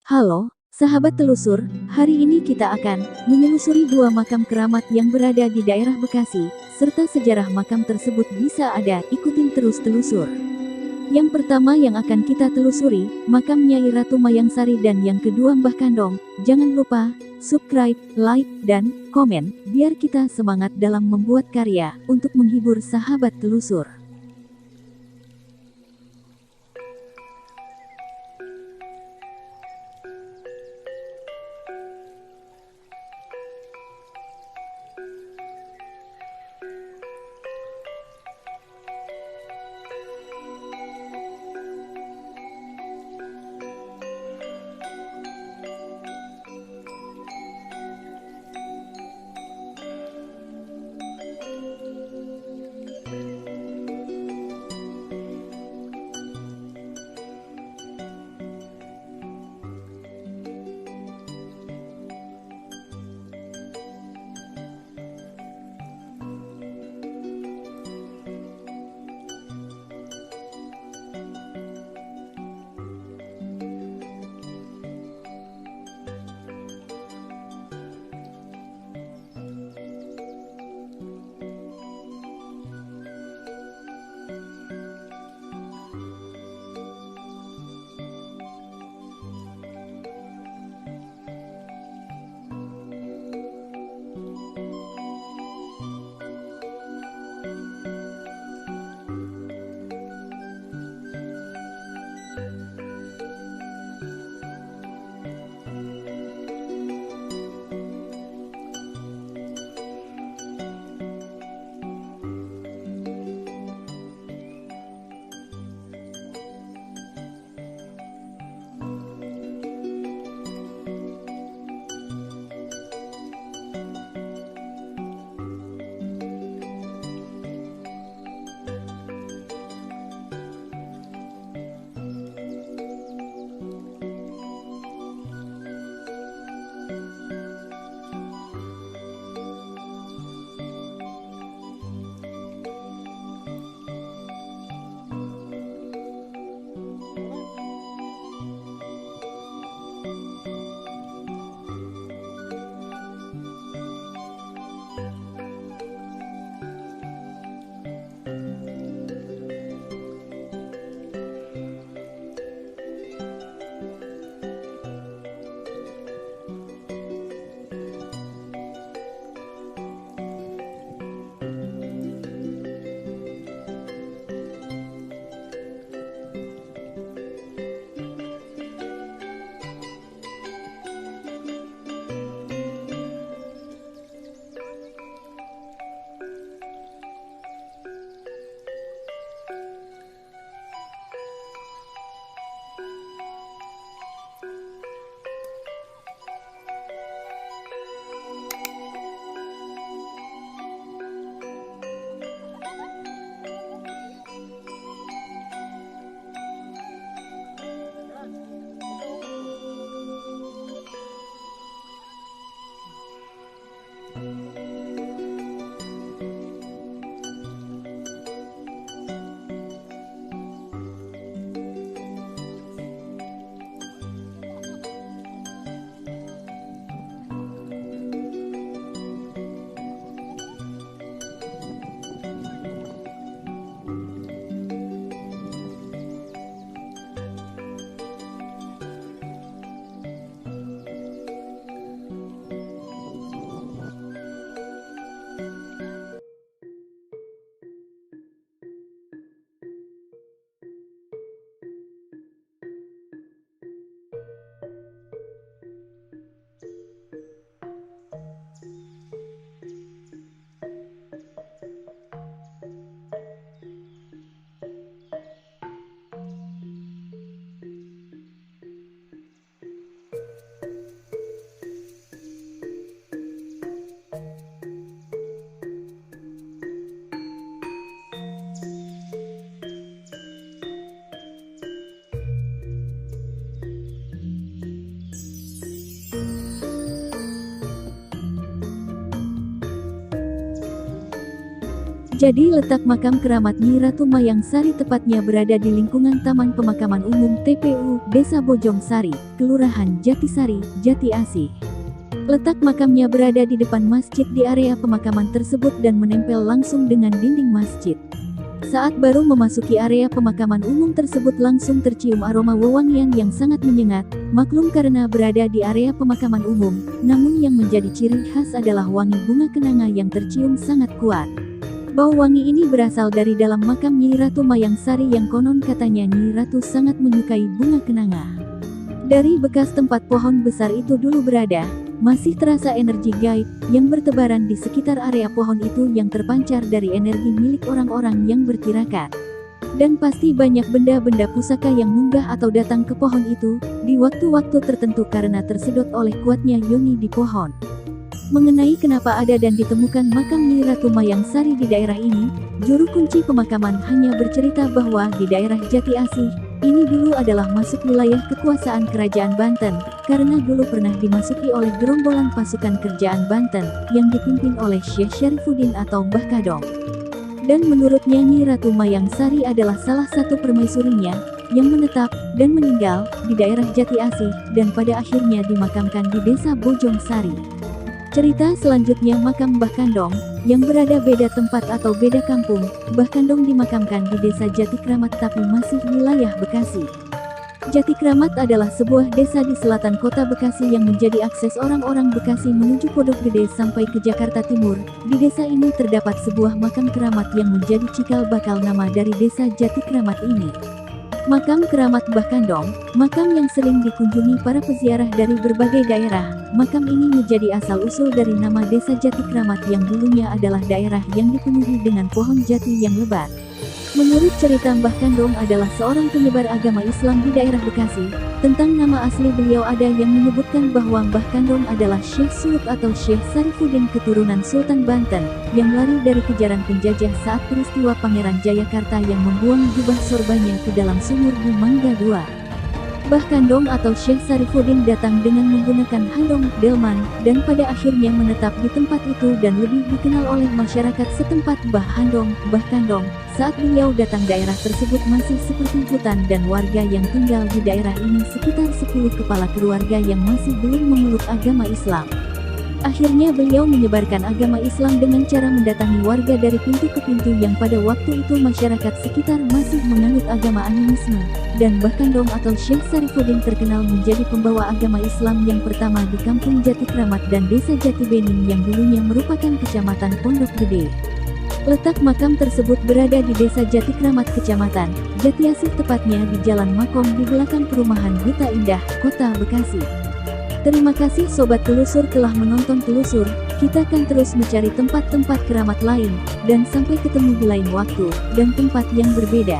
Halo, sahabat telusur, hari ini kita akan menelusuri dua makam keramat yang berada di daerah Bekasi, serta sejarah makam tersebut bisa ada, ikutin terus telusur. Yang pertama yang akan kita telusuri, makam Nyai Ratu Mayangsari dan yang kedua Mbah Kandong. Jangan lupa, subscribe, like, dan komen, biar kita semangat dalam membuat karya, untuk menghibur sahabat telusur. Jadi letak makam keramat Nyi Ratu Mayang Sari tepatnya berada di lingkungan Taman Pemakaman Umum TPU, Desa Bojong Sari, Kelurahan Jatisari, Jati Asih. Letak makamnya berada di depan masjid di area pemakaman tersebut dan menempel langsung dengan dinding masjid. Saat baru memasuki area pemakaman umum tersebut langsung tercium aroma wewangian yang sangat menyengat, maklum karena berada di area pemakaman umum, namun yang menjadi ciri khas adalah wangi bunga kenanga yang tercium sangat kuat. Bau wangi ini berasal dari dalam makam Nyi Ratu Mayang Sari yang konon katanya Nyi Ratu sangat menyukai bunga kenanga. Dari bekas tempat pohon besar itu dulu berada, masih terasa energi gaib yang bertebaran di sekitar area pohon itu yang terpancar dari energi milik orang-orang yang bertirakat. Dan pasti banyak benda-benda pusaka yang munggah atau datang ke pohon itu di waktu-waktu tertentu karena tersedot oleh kuatnya yoni di pohon. Mengenai kenapa ada dan ditemukan makam Nyi Ratu Mayang Sari di daerah ini, juru kunci pemakaman hanya bercerita bahwa di daerah Jati Asih ini dulu adalah masuk wilayah kekuasaan Kerajaan Banten, karena dulu pernah dimasuki oleh gerombolan pasukan kerajaan Banten, yang dipimpin oleh Syekh Syarifuddin atau Mbah Kadong. Dan menurutnya Nyi Ratu Mayang Sari adalah salah satu permaisurinya, yang menetap, dan meninggal, di daerah Jati Asih, dan pada akhirnya dimakamkan di Desa Bojong Sari. Cerita selanjutnya makam Mbah Kandong, yang berada beda tempat atau beda kampung. Mbah Kandong dimakamkan di Desa Jati Kramat tapi masih wilayah Bekasi. Jati Kramat adalah sebuah desa di selatan kota Bekasi yang menjadi akses orang-orang Bekasi menuju Pondok Gede sampai ke Jakarta Timur. Di desa ini terdapat sebuah makam keramat yang menjadi cikal bakal nama dari Desa Jati Kramat ini. Makam keramat Mbah Kandong, makam yang sering dikunjungi para peziarah dari berbagai daerah. Makam ini menjadi asal-usul dari nama Desa Jati Kramat yang dulunya adalah daerah yang dipenuhi dengan pohon jati yang lebat. Menurut cerita Mbah Kandong adalah seorang penyebar agama Islam di daerah Bekasi. Tentang nama asli beliau ada yang menyebutkan bahwa Mbah Kandong adalah Syekh Suluk atau Syekh Syarifuddin keturunan Sultan Banten, yang lari dari kejaran penjajah saat peristiwa Pangeran Jayakarta yang membuang jubah sorbannya ke dalam sumur di Mangga II. Mbah Kandong atau Syekh Syarifuddin datang dengan menggunakan handong, delman, dan pada akhirnya menetap di tempat itu dan lebih dikenal oleh masyarakat setempat Mbah Handong, Mbah Kandong. Saat beliau datang daerah tersebut masih seperti hutan dan warga yang tinggal di daerah ini sekitar 10 kepala keluarga yang masih belum memeluk agama Islam. Akhirnya beliau menyebarkan agama Islam dengan cara mendatangi warga dari pintu ke pintu yang pada waktu itu masyarakat sekitar masih menganut agama animisme. Dan Mbah Kandong atau Syekh Syarifuddin terkenal menjadi pembawa agama Islam yang pertama di Kampung Jati Kramat dan Desa Jati Bening yang dulunya merupakan Kecamatan Pondok Gede. Letak makam tersebut berada di Desa Jati Kramat Kecamatan Jati Asih tepatnya di Jalan Makom di belakang perumahan Duta Indah, Kota Bekasi. Terima kasih Sobat Telusur telah menonton Telusur, kita akan terus mencari tempat-tempat keramat lain, dan sampai ketemu di lain waktu, dan tempat yang berbeda.